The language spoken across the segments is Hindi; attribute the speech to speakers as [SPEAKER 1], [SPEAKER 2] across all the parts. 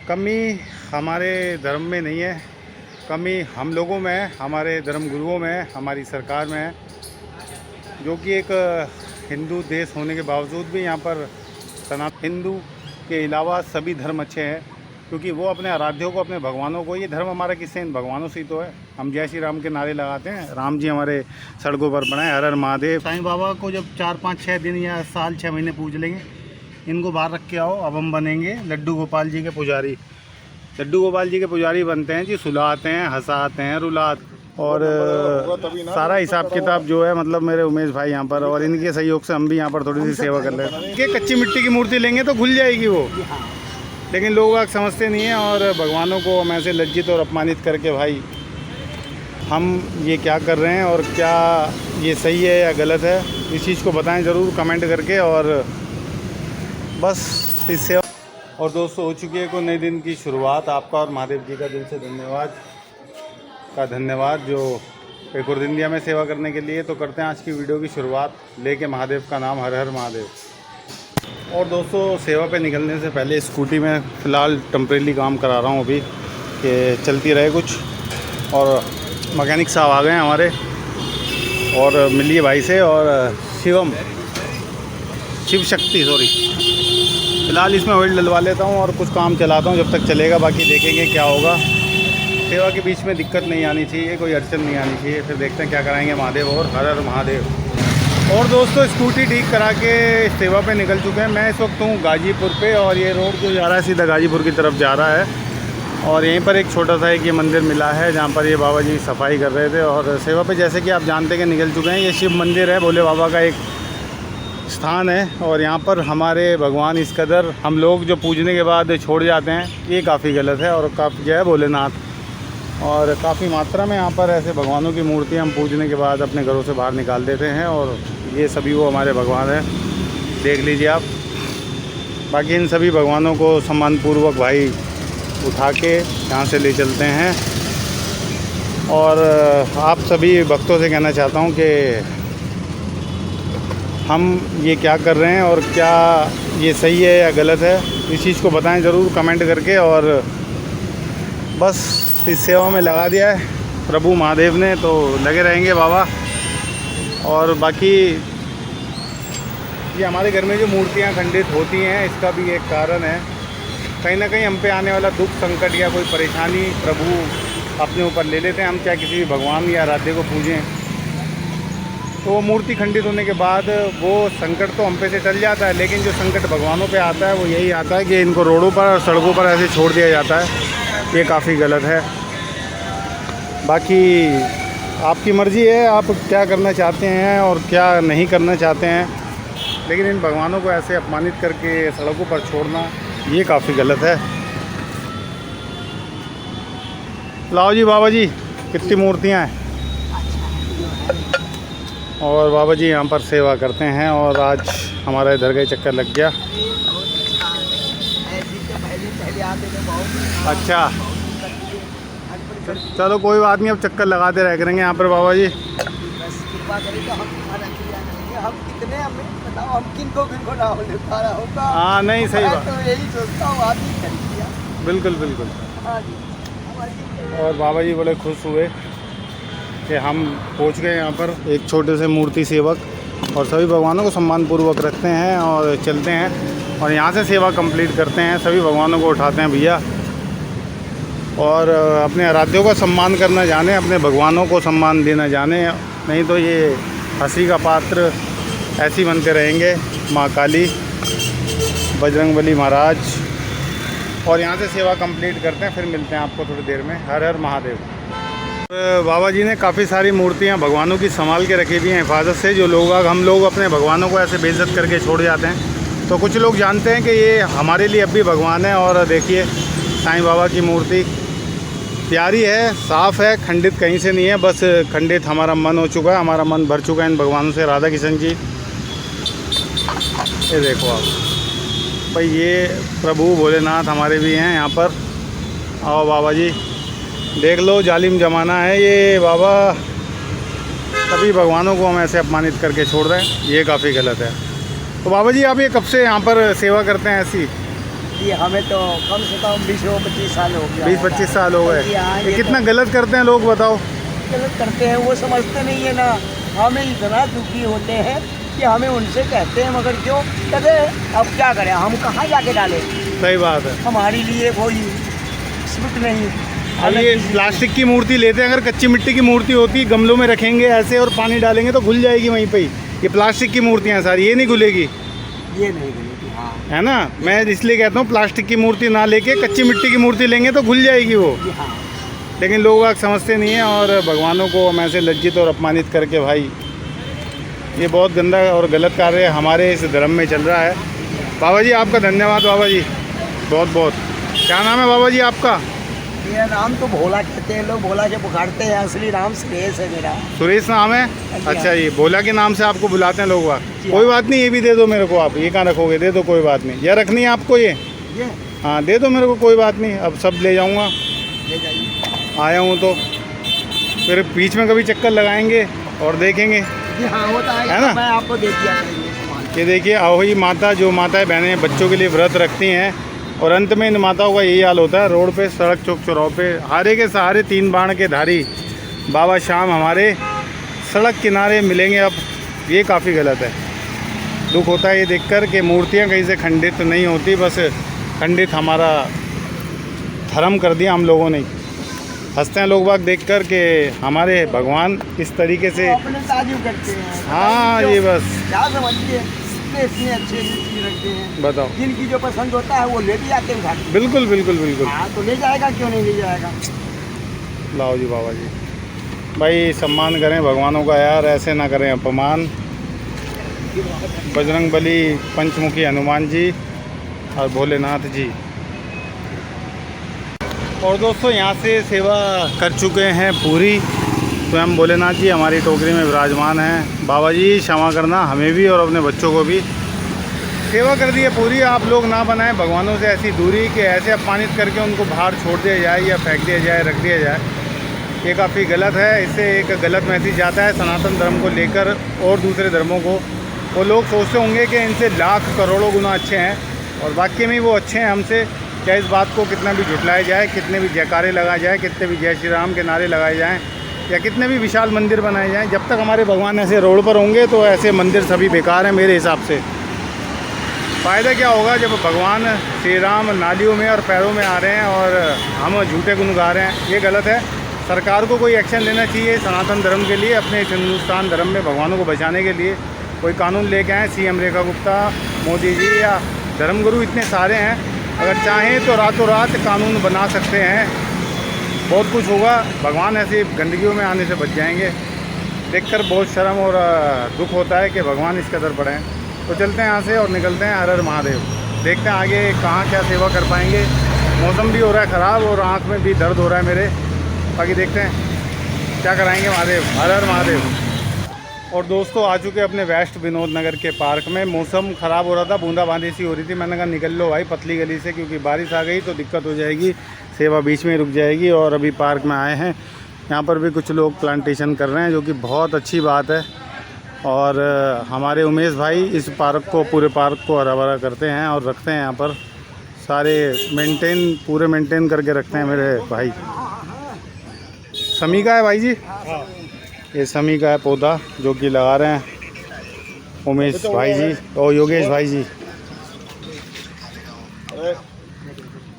[SPEAKER 1] कमी हमारे धर्म में नहीं है, कमी हम लोगों में है, हमारे धर्म गुरुओं में है, हमारी सरकार में है, जो कि एक हिंदू देश होने के बावजूद भी यहाँ पर सनातन हिंदू के अलावा सभी धर्म अच्छे हैं, क्योंकि वो अपने आराध्यों को, अपने भगवानों को, ये धर्म हमारा किससे, इन भगवानों से ही तो है। हम जय श्री राम के नारे लगाते हैं, राम जी हमारे सड़कों पर बनाए, हर हर महादेव। साईं बाबा को जब 4-5-6 दिन या साल 6 महीने पूज लेंगे, इनको बाहर रख के आओ, अब हम बनेंगे लड्डू गोपाल जी के पुजारी। लड्डू गोपाल जी के पुजारी बनते हैं जी, सुलाते हैं, हंसाते हैं, रुलाते, और सारा हिसाब किताब जो है, मतलब मेरे उमेश भाई यहाँ पर और इनके सहयोग से हम भी यहाँ पर थोड़ी सी सेवा कर लेते हैं। कि कच्ची मिट्टी की मूर्ति लेंगे तो घुल जाएगी वो, लेकिन लोग आज समझते नहीं हैं, और भगवानों को हम ऐसे लज्जित और अपमानित करके, भाई हम ये क्या कर रहे हैं और क्या ये सही है या गलत है, इस चीज़ को बताएं ज़रूर कमेंट करके। और बस इससे, और दोस्तों हो चुकी है कोई नए दिन की शुरुआत। आपका और महादेव जी का दिल से धन्यवाद जो एक और इंडिया में सेवा करने के लिए। तो करते हैं आज की वीडियो की शुरुआत लेके महादेव का नाम, हर हर महादेव। और दोस्तों सेवा पे निकलने से पहले स्कूटी में फ़िलहाल टेम्परेरी काम करा रहा हूँ अभी, कि चलती रहे कुछ। और मैकेनिक साहब आ गए हैं हमारे, और मिलिए भाई से, और शिव शक्ति फ़िलहाल इसमें ऑयल डलवा लेता हूँ और कुछ काम चलाता हूँ जब तक चलेगा, बाकी देखेंगे क्या होगा। सेवा के बीच में दिक्कत नहीं आनी चाहिए, कोई अड़चन नहीं आनी चाहिए। फिर देखते हैं क्या कराएंगे महादेव, और हर हर महादेव। और दोस्तों स्कूटी ठीक करा के सेवा पे निकल चुके हैं। मैं इस वक्त हूँ गाजीपुर पे, और ये रोड जो जा रहा है सीधा गाजीपुर की तरफ जा रहा है। और यहीं पर एक छोटा सा ये मंदिर मिला है, जहाँ पर ये बाबा जी सफाई कर रहे थे। और सेवा पे जैसे कि आप जानते हैं कि निकल चुके हैं। ये शिव मंदिर है, भोले बाबा का एक स्थान है, और यहाँ पर हमारे भगवान इस कदर हम लोग जो पूजने के बाद छोड़ जाते हैं, ये काफ़ी गलत है। और काफ़ी जय भोलेनाथ। और काफ़ी मात्रा में यहाँ पर ऐसे भगवानों की मूर्तियाँ हम पूजने के बाद अपने घरों से बाहर निकाल देते हैं, और ये सभी वो हमारे भगवान हैं, देख लीजिए आप। बाकी इन सभी भगवानों को सम्मानपूर्वक भाई उठा के यहाँ से ले चलते हैं। और आप सभी भक्तों से कहना चाहता हूँ कि हम ये क्या कर रहे हैं और क्या ये सही है या गलत है, इस चीज़ को बताएं ज़रूर कमेंट करके। और बस इस सेवा में लगा दिया है प्रभु महादेव ने, तो लगे रहेंगे बाबा। और बाकी ये हमारे घर में जो मूर्तियां खंडित होती हैं, इसका भी एक कारण है। कहीं ना कहीं हम पे आने वाला दुख, संकट या कोई परेशानी प्रभु अपने ऊपर ले लेते हैं। हम चाहे किसी भी भगवान या आराध्य को पूजें, तो वो मूर्ति खंडित होने के बाद वो संकट तो हम पे से टल जाता है, लेकिन जो संकट भगवानों पे आता है वो यही आता है कि इनको रोडों पर और सड़कों पर ऐसे छोड़ दिया जाता है। ये काफ़ी गलत है। बाकी आपकी मर्ज़ी है, आप क्या करना चाहते हैं और क्या नहीं करना चाहते हैं, लेकिन इन भगवानों को ऐसे अपमानित करके सड़कों पर छोड़ना, ये काफ़ी गलत है। लाओ जी बाबा जी, कितनी मूर्तियाँ हैं। और बाबा जी यहाँ पर सेवा करते हैं, और आज हमारा इधर का ही चक्कर लग गया। अच्छा चलो कोई बात नहीं, अब चक्कर लगाते रह करेंगे यहाँ पर बाबा जी। हाँ नहीं सही बात, बिल्कुल बिल्कुल। और बाबा जी बड़े खुश हुए कि हम पहुँच गए यहाँ पर, एक छोटे से मूर्ति सेवक, और सभी भगवानों को सम्मानपूर्वक रखते हैं और चलते हैं, और यहाँ से सेवा कंप्लीट करते हैं। सभी भगवानों को उठाते हैं भैया, और अपने आराध्यों का सम्मान करना जाने, अपने भगवानों को सम्मान देना जाने, नहीं तो ये हंसी का पात्र ऐसे ही बनते रहेंगे। माँ काली, बजरंगबली महाराज। और यहाँ से सेवा कंप्लीट करते हैं, फिर मिलते हैं आपको थोड़ी देर में। हर हर महादेव। बाबा जी ने काफ़ी सारी मूर्तियाँ भगवानों की संभाल के रखी हुई हैं हिफाजत से, जो लोग हम लोग अपने भगवानों को ऐसे बेइज्जत करके छोड़ जाते हैं। तो कुछ लोग जानते हैं कि ये हमारे लिए अब भी भगवान है। और देखिए साईं बाबा की मूर्ति प्यारी है, साफ़ है, खंडित कहीं से नहीं है। बस खंडित हमारा मन हो चुका है, हमारा मन भर चुका है इन भगवानों से। राधा किशन जी, ये देखो आप भाई, ये प्रभु भोलेनाथ हमारे भी हैं यहाँ पर। आओ बाबा जी, देख लो जालिम ज़माना है ये बाबा, सभी भगवानों को हम ऐसे अपमानित करके छोड़ रहे हैं, ये काफ़ी गलत है। तो बाबा जी आप ये कब से यहाँ पर सेवा करते हैं ऐसी?
[SPEAKER 2] जी हमें तो कम से कम 20-25 साल हो गया।
[SPEAKER 1] 20-25 साल हो गए। ये कितना
[SPEAKER 2] तो
[SPEAKER 1] गलत करते हैं लोग, बताओ।
[SPEAKER 2] गलत करते हैं, वो समझते नहीं है ना। हमें इतना दुखी होते हैं कि हमें उनसे कहते हैं, मगर क्यों कहते हैं, अब क्या करें, हम कहाँ जाके डालें।
[SPEAKER 1] सही बात है।
[SPEAKER 2] हमारे लिए कोई स्विट नहीं।
[SPEAKER 1] अब ये प्लास्टिक की मूर्ति लेते हैं, अगर कच्ची मिट्टी की मूर्ति होती गमलों में रखेंगे ऐसे और पानी डालेंगे तो घुल जाएगी वहीं पे ही। ये प्लास्टिक की मूर्तियाँ हैं सारी, ये नहीं घुलेगी,
[SPEAKER 2] ये नहीं घुलेगी। हाँ
[SPEAKER 1] है ना। मैं इसलिए कहता हूँ प्लास्टिक की मूर्ति ना लेके कच्ची मिट्टी की मूर्ति लेंगे तो घुल जाएगी वो।
[SPEAKER 2] हाँ।
[SPEAKER 1] लेकिन लोग आज समझते नहीं हैं और भगवानों को हम ऐसे लज्जित और अपमानित करके, भाई ये बहुत गंदा और गलत कार्य हमारे इस धर्म में चल रहा है। बाबा जी आपका धन्यवाद, बाबा जी बहुत बहुत। क्या नाम है बाबा जी आपका?
[SPEAKER 2] मेरा नाम तो भोला कहते हैं लोग, भोला से पुकारते हैं। असली नाम सुरेश है मेरा।
[SPEAKER 1] सुरेश नाम है? अच्छा, ये भोला के नाम से आपको बुलाते हैं लोग वहाँ। कोई बात नहीं, ये भी दे दो मेरे को। आप ये कहाँ रखोगे? दे दो, कोई बात नहीं। या रखनी है आपको ये? हाँ दे दो मेरे को, कोई बात नहीं। अब सब ले जाऊँगा,
[SPEAKER 2] ले जाइए।
[SPEAKER 1] आया हूँ तो फिर बीच में कभी चक्कर लगाएंगे और देखेंगे।
[SPEAKER 2] हाँ होता है ना। मैं आपको दे दिया करेंगे।
[SPEAKER 1] ये देखिए अहोई माता, जो माताएं बहनें बच्चों के लिए व्रत रखती हैं और अंत में इन माताओं का यही हाल होता है। रोड पे, सड़क, चौक चौराहों पे हारे के सहारे 3 बाण के धारी बाबा श्याम हमारे सड़क किनारे मिलेंगे। अब ये काफ़ी गलत है। दुख होता है ये देखकर कि मूर्तियाँ कहीं से खंडित नहीं होती, बस खंडित हमारा धर्म कर दिया हम लोगों ने। हंसते हैं लोग बाग देखकर कि हमारे भगवान इस तरीके से।
[SPEAKER 2] अपने तारीफ करते हैं।
[SPEAKER 1] हाँ ये बस
[SPEAKER 2] क्या समझिए, इतने अच्छे चीज रखते हैं।
[SPEAKER 1] बताओ,
[SPEAKER 2] जिनकी जो पसंद होता है वो ले भी आते हैं उठा के।
[SPEAKER 1] बिल्कुल बिल्कुल बिल्कुल।
[SPEAKER 2] हाँ तो ले जाएगा, क्यों नहीं ले जाएगा।
[SPEAKER 1] लाओ जी बाबा जी, भाई सम्मान करें भगवानों का यार, ऐसे ना करें अपमान। बजरंग बली, पंचमुखी हनुमान जी और भोलेनाथ जी। और दोस्तों यहाँ से सेवा कर चुके हैं पूरी, स्वयं भोलेनाथ जी हमारी टोकरी में विराजमान हैं। बाबा जी क्षमा करना हमें भी और अपने बच्चों को भी। सेवा कर दी है पूरी। आप लोग ना बनाएं भगवानों से ऐसी दूरी कि ऐसे अपमानित करके उनको बाहर छोड़ दिया जाए या फेंक दिया जाए, रख दिया जाए। ये काफ़ी गलत है। इससे एक गलत मैसेज जाता है सनातन धर्म को लेकर और दूसरे धर्मों को। वो लोग सोचते होंगे कि इनसे लाख करोड़ों गुना अच्छे हैं और वाकई में वो अच्छे हैं हमसे। क्या इस बात को कितना भी झुठलाया जाए, कितने भी जयकारे लगाए जाए, कितने भी जय श्री राम के नारे लगाए जाएँ या कितने भी विशाल मंदिर बनाए जाएँ, जब तक हमारे भगवान ऐसे रोड पर होंगे तो ऐसे मंदिर सभी बेकार हैं मेरे हिसाब से। फ़ायदा क्या होगा जब भगवान श्री राम नालियों में और पैरों में आ रहे हैं और हम झूठे गुन गा रहे हैं। ये गलत है। सरकार को कोई एक्शन लेना चाहिए सनातन धर्म के लिए, अपने इस हिंदुस्तान धर्म में भगवानों को बचाने के लिए कोई कानून लेके आएँ। CM रेखा गुप्ता, मोदी जी या धर्मगुरु इतने सारे हैं, अगर चाहें तो रातों रात कानून बना सकते हैं। बहुत कुछ होगा, भगवान ऐसी गंदगियों में आने से बच जाएंगे। देखकर बहुत शर्म और दुख होता है कि भगवान इस कदर पड़े हैं। तो चलते हैं यहाँ से और निकलते हैं। हर हर महादेव। देखते हैं आगे कहाँ क्या सेवा कर पाएंगे। मौसम भी हो रहा है ख़राब और आँख में भी दर्द हो रहा है मेरे। बाकी देखते हैं क्या कराएंगे महादेव। हर हर महादेव। और दोस्तों आ चुके अपने वेस्ट विनोद नगर के पार्क में। मौसम ख़राब हो रहा था, बूंदाबांदी सी हो रही थी। मैंने कहा निकल लो भाई पतली गली से, क्योंकि बारिश आ गई तो दिक्कत हो जाएगी, सेवा बीच में रुक जाएगी। और अभी पार्क में आए हैं, यहाँ पर भी कुछ लोग प्लांटेशन कर रहे हैं, जो कि बहुत अच्छी बात है। और हमारे उमेश भाई इस पार्क को, पूरे पार्क को हरा भरा करते हैं और रखते हैं। यहाँ पर सारे पूरे मेंटेन करके रखते हैं मेरे भाई। समी का है भाई जी, ये समी का है पौधा जो कि लगा रहे हैं उमेश भाई जी और योगेश भाई जी।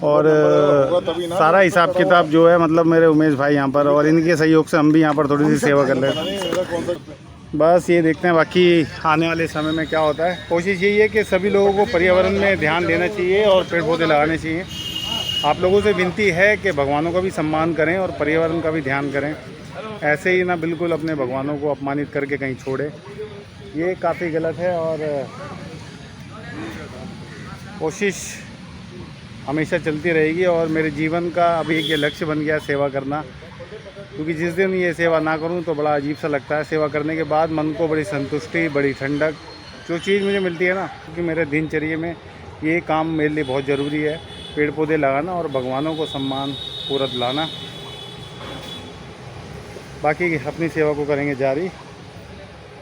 [SPEAKER 1] और सारा हिसाब किताब जो है मतलब मेरे उमेश भाई यहाँ पर, और इनके सहयोग से हम भी यहाँ पर थोड़ी सी सेवा कर लें। बस ये देखते हैं बाकी आने वाले समय में क्या होता है। कोशिश यही है कि सभी लोगों को पर्यावरण में ध्यान देना चाहिए और पेड़ पौधे लगाने चाहिए। आप लोगों से विनती है कि भगवानों का भी सम्मान करें और पर्यावरण का भी ध्यान करें। ऐसे ही ना बिल्कुल अपने भगवानों को अपमानित करके कहीं छोड़े, ये काफ़ी गलत है। और कोशिश हमेशा चलती रहेगी और मेरे जीवन का अभी एक ये लक्ष्य बन गया सेवा करना, क्योंकि जिस दिन ये सेवा ना करूं तो बड़ा अजीब सा लगता है। सेवा करने के बाद मन को बड़ी संतुष्टि, बड़ी ठंडक जो चीज़ मुझे मिलती है ना, क्योंकि मेरे दिनचर्या में ये काम मेरे लिए बहुत ज़रूरी है। पेड़ पौधे लगाना और भगवानों को सम्मान पूरा दिलाना। बाकी अपनी सेवा को करेंगे जारी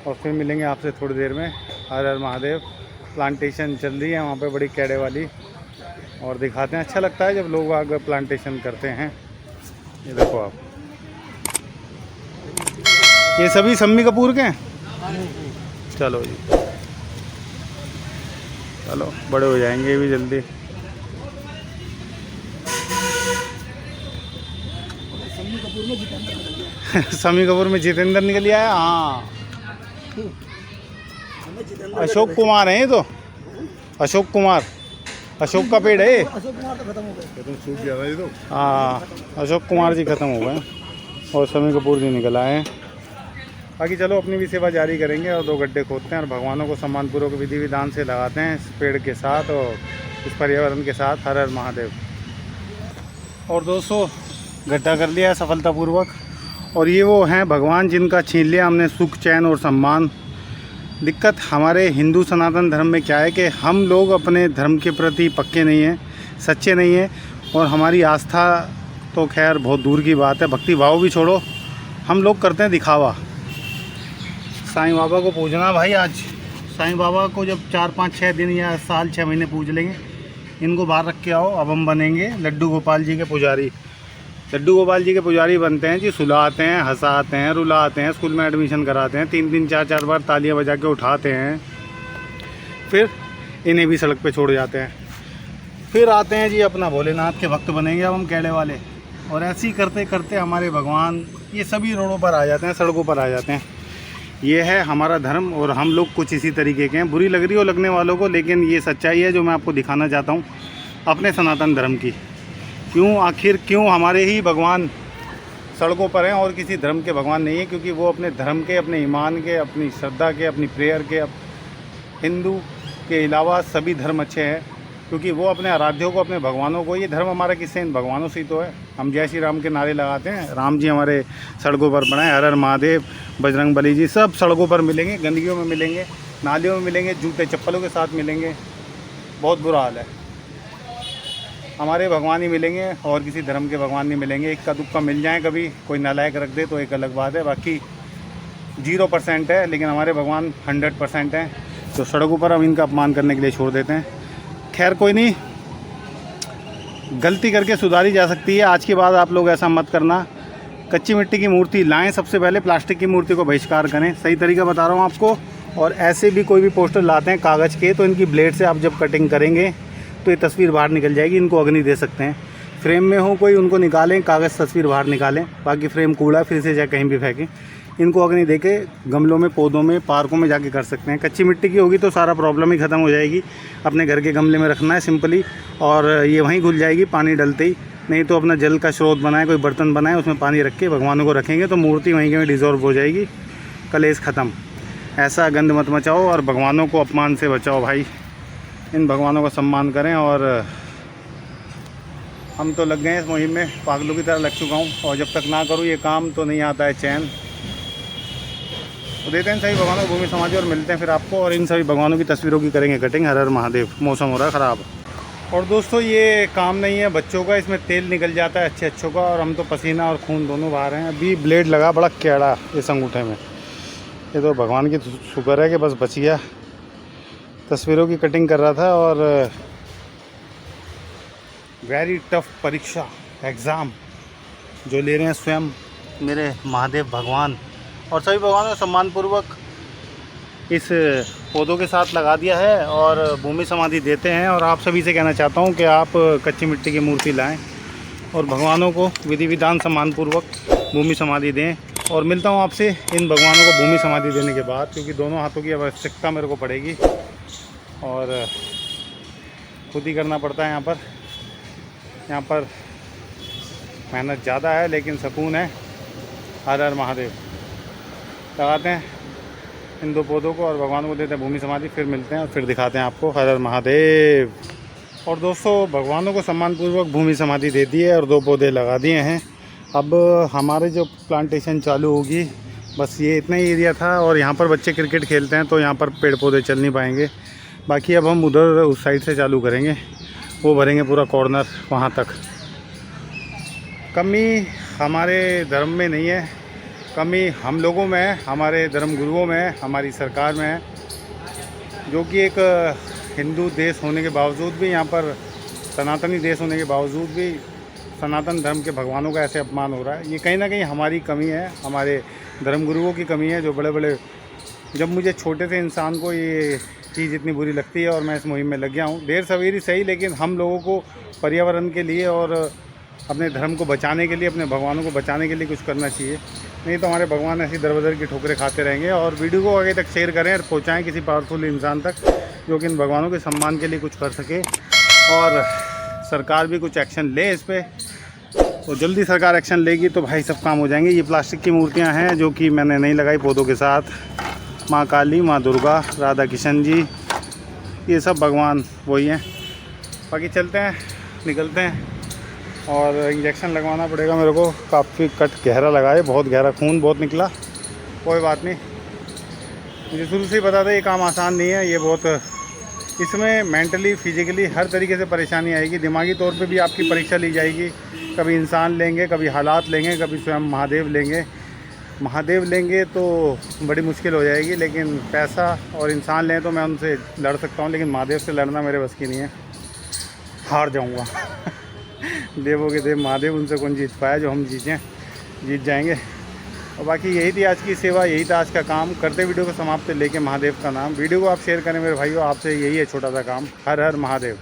[SPEAKER 1] और फिर मिलेंगे आपसे थोड़ी देर में। हर हर महादेव। प्लांटेशन चल रही है वहाँ पे बड़ी कैडे वाली। और दिखाते हैं। अच्छा लगता है जब लोग आगे प्लांटेशन करते हैं। ये देखो आप, ये सभी शम्मी कपूर के हैं। चलो जी, चलो बड़े हो जाएंगे ये भी जल्दी। शम्मी कपूर में जितेंद्र निकल आया। हाँ, अशोक कुमार है ये तो, अशोक कुमार, अशोक का पेड़ है।
[SPEAKER 2] अशोक कुमार तो खत्म हो गए,
[SPEAKER 1] खत्म, सूख गया था ये तो। हाँ, अशोक कुमार जी खत्म हो गए और शम्मी कपूर जी निकल आए हैं। बाकी चलो अपनी भी सेवा जारी करेंगे और 2 गड्ढे खोदते हैं और भगवानों को सम्मानपूर्वक विधि विधान से लगाते हैं इस पेड़ के साथ और इस पर्यावरण के साथ। हर हर महादेव। और दोस्तों गड्ढा कर लिया है सफलतापूर्वक। और ये वो हैं भगवान जिनका छीन लिया हमने सुख, चैन और सम्मान। दिक्कत हमारे हिंदू सनातन धर्म में क्या है कि हम लोग अपने धर्म के प्रति पक्के नहीं हैं, सच्चे नहीं हैं। और हमारी आस्था तो खैर बहुत दूर की बात है, भक्ति भाव भी छोड़ो, हम लोग करते हैं दिखावा। साईं बाबा को पूजना भाई। आज साईं बाबा को जब 4, 5, 6 दिन या साल 6 महीने पूज लेंगे, इनको बाहर रख के आओ, अब हम बनेंगे लड्डू गोपाल जी के पुजारी। लड्डू गोपाल जी के पुजारी बनते हैं जी, सुलाते हैं, हंसाते हैं, रुलाते हैं, स्कूल में एडमिशन कराते हैं, 3-3, 4-4 बार तालियां बजा के उठाते हैं, फिर इन्हें भी सड़क पे छोड़ जाते हैं। फिर आते हैं जी अपना भोलेनाथ के भक्त बनेंगे अब हम कैड़े वाले। और ऐसे ही करते करते हमारे भगवान ये सभी रोडों पर आ जाते हैं, सड़कों पर आ जाते हैं। ये है हमारा धर्म और हम लोग कुछ इसी तरीके के हैं। बुरी लग रही हो लगने वालों को, लेकिन ये सच्चाई है जो मैं आपको दिखाना चाहता हूँ अपने सनातन धर्म की। क्यों हमारे ही भगवान सड़कों पर हैं और किसी धर्म के भगवान नहीं है, क्योंकि वो अपने धर्म के, अपने ईमान के, अपनी श्रद्धा के, अपनी प्रेयर के, हिंदू के अलावा सभी धर्म अच्छे हैं, क्योंकि वो अपने आराध्यों को, अपने भगवानों को, ये धर्म हमारा किससे, इन भगवानों से ही तो है। हम जय श्री राम के नारे लगाते हैं, राम जी हमारे सड़कों पर बनाए, हर हर महादेव, बजरंग बली जी सब सड़कों पर मिलेंगे, गंदगियों में मिलेंगे, नालियों में मिलेंगे, जूते चप्पलों के साथ मिलेंगे। बहुत बुरा हाल है। हमारे भगवान ही मिलेंगे और किसी धर्म के भगवान नहीं मिलेंगे। एक का दुक्का मिल जाए, कभी कोई नालायक रख दे तो एक अलग बात है, बाकी 0% है। लेकिन हमारे भगवान 100% हैं, तो सड़कों पर हम इनका अपमान करने के लिए छोड़ देते हैं। खैर कोई नहीं, गलती करके सुधारी जा सकती है। आज के बाद आप लोग ऐसा मत करना, कच्ची मिट्टी की मूर्ति लाएं, सबसे पहले प्लास्टिक की मूर्ति को बहिष्कार करें। सही तरीका बता रहा हूँ आपको। और ऐसे भी कोई भी पोस्टर लाते हैं कागज़ के, तो इनकी ब्लेड से आप जब कटिंग करेंगे तो ये तस्वीर बाहर निकल जाएगी। इनको अग्नि दे सकते हैं। फ्रेम में हो कोई, उनको निकालें, कागज़ तस्वीर बाहर निकालें, बाकी फ्रेम कूड़ा फिर से जाए कहीं भी फेंकें। इनको अग्नि देके गमलों में, पौधों में, पार्कों में जाके कर सकते हैं। कच्ची मिट्टी की होगी तो सारा प्रॉब्लम ही ख़त्म हो जाएगी। अपने घर के गमले में रखना है सिंपली, और ये वहीं घुल जाएगी पानी डलते ही। नहीं तो अपना जल का स्रोत बनाए, कोई बर्तन बनाए, उसमें पानी रख के भगवानों को रखेंगे तो मूर्ति वहीं के वहीं डिज़ॉल्व हो जाएगी, कलेश ख़त्म। ऐसा गंद मत मचाओ और भगवानों को अपमान से बचाओ भाई। इन भगवानों का सम्मान करें। और हम तो लग गए हैं इस मुहिम में, पागलों की तरह लग चुका हूँ। और जब तक ना करूँ ये काम तो नहीं आता है चैन। तो देते हैं सभी भगवानों को भूमि समाज और मिलते हैं फिर आपको। और इन सभी भगवानों की तस्वीरों की करेंगे कटिंग। हर हर महादेव। मौसम हो रहा है ख़राब। और दोस्तों ये काम नहीं है बच्चों का, इसमें तेल निकल जाता है अच्छों का, और हम तो पसीना और खून दोनों बाहर हैं। अभी ब्लेड लगा बड़ा कैड़ा इस अंगूठे में। ये तो भगवान की शुक्र है कि बस बच गया। तस्वीरों की कटिंग कर रहा था और वेरी टफ परीक्षा, एग्ज़ाम जो ले रहे हैं स्वयं मेरे महादेव भगवान। और सभी भगवानों को सम्मानपूर्वक इस पौधों के साथ लगा दिया है और भूमि समाधि देते हैं। और आप सभी से कहना चाहता हूं कि आप कच्ची मिट्टी की मूर्ति लाएं और भगवानों को विधि विधान सम्मानपूर्वक भूमि समाधि दें। और मिलता हूं आपसे इन भगवानों को भूमि समाधि देने के बाद, क्योंकि दोनों हाथों की आवश्यकता मेरे को पड़ेगी और खुद ही करना पड़ता है। यहाँ पर मेहनत ज़्यादा है लेकिन सुकून है। हर हर महादेव। लगाते हैं इन 2 पौधों को और भगवान को देते हैं भूमि समाधि, फिर मिलते हैं और फिर दिखाते हैं आपको। हर हर महादेव। और दोस्तों भगवानों को सम्मानपूर्वक भूमि समाधि दे दी है और 2 पौधे लगा दिए हैं। अब हमारे जो प्लांटेशन चालू होगी, बस ये इतना ही एरिया था। और यहाँ पर बच्चे क्रिकेट खेलते हैं तो यहाँ पर पेड़ पौधे चल नहीं पाएंगे। बाकी अब हम उधर उस साइड से चालू करेंगे, वो भरेंगे पूरा कॉर्नर वहाँ तक। कमी हमारे धर्म में नहीं है, कमी हम लोगों में है, हमारे धर्म गुरुओं में है, हमारी सरकार में है, जो कि एक हिंदू देश होने के बावजूद भी यहाँ पर सनातनी देश होने के बावजूद भी सनातन धर्म के भगवानों का ऐसे अपमान हो रहा है। ये कहीं ना कहीं हमारी कमी है, हमारे धर्मगुरुओं की कमी है, जो बड़े बड़े, जब मुझे छोटे से इंसान को ये चीज़ इतनी बुरी लगती है और मैं इस मुहिम में लग गया हूँ। देर सवेरी सही, लेकिन हम लोगों को पर्यावरण के लिए और अपने धर्म को बचाने के लिए, अपने भगवानों को बचाने के लिए कुछ करना चाहिए। नहीं तो हमारे भगवान ऐसी दर बदर की ठोकरें खाते रहेंगे। और वीडियो को आगे तक शेयर करें और पहुँचाएँ किसी पावरफुल इंसान तक जो कि इन भगवानों के सम्मान के लिए कुछ कर सके, और सरकार भी कुछ एक्शन ले इस पर। तो जल्दी सरकार एक्शन लेगी तो भाई सब काम हो जाएंगे। ये प्लास्टिक की मूर्तियाँ हैं जो कि मैंने नहीं लगाई पौधों के साथ। माँ काली, माँ दुर्गा, राधा किशन जी, ये सब भगवान वही हैं। बाकी चलते हैं, निकलते हैं। और इंजेक्शन लगवाना पड़ेगा मेरे को, काफ़ी कट गहरा लगा है, बहुत गहरा, खून बहुत निकला। कोई बात नहीं, मुझे शुरू से ही पता था ये काम आसान नहीं है। ये बहुत, इसमें मेंटली, फिजिकली हर तरीके से परेशानी आएगी। दिमागी तौर पे भी आपकी परीक्षा ली जाएगी। कभी इंसान लेंगे, कभी हालात लेंगे, कभी स्वयं महादेव लेंगे। महादेव लेंगे तो बड़ी मुश्किल हो जाएगी, लेकिन पैसा और इंसान लें तो मैं उनसे लड़ सकता हूँ, लेकिन महादेव से लड़ना मेरे बस की नहीं है, हार जाऊँगा। देवों के देव महादेव, उनसे कौन जीत पाया, जो हम जीत जाएंगे। और बाकी यही थी आज की सेवा, यही था आज का काम। करते वीडियो को समाप्त लेके महादेव का नाम। वीडियो को आप शेयर करें मेरे भाइयों, आपसे यही है छोटा सा काम। हर हर महादेव।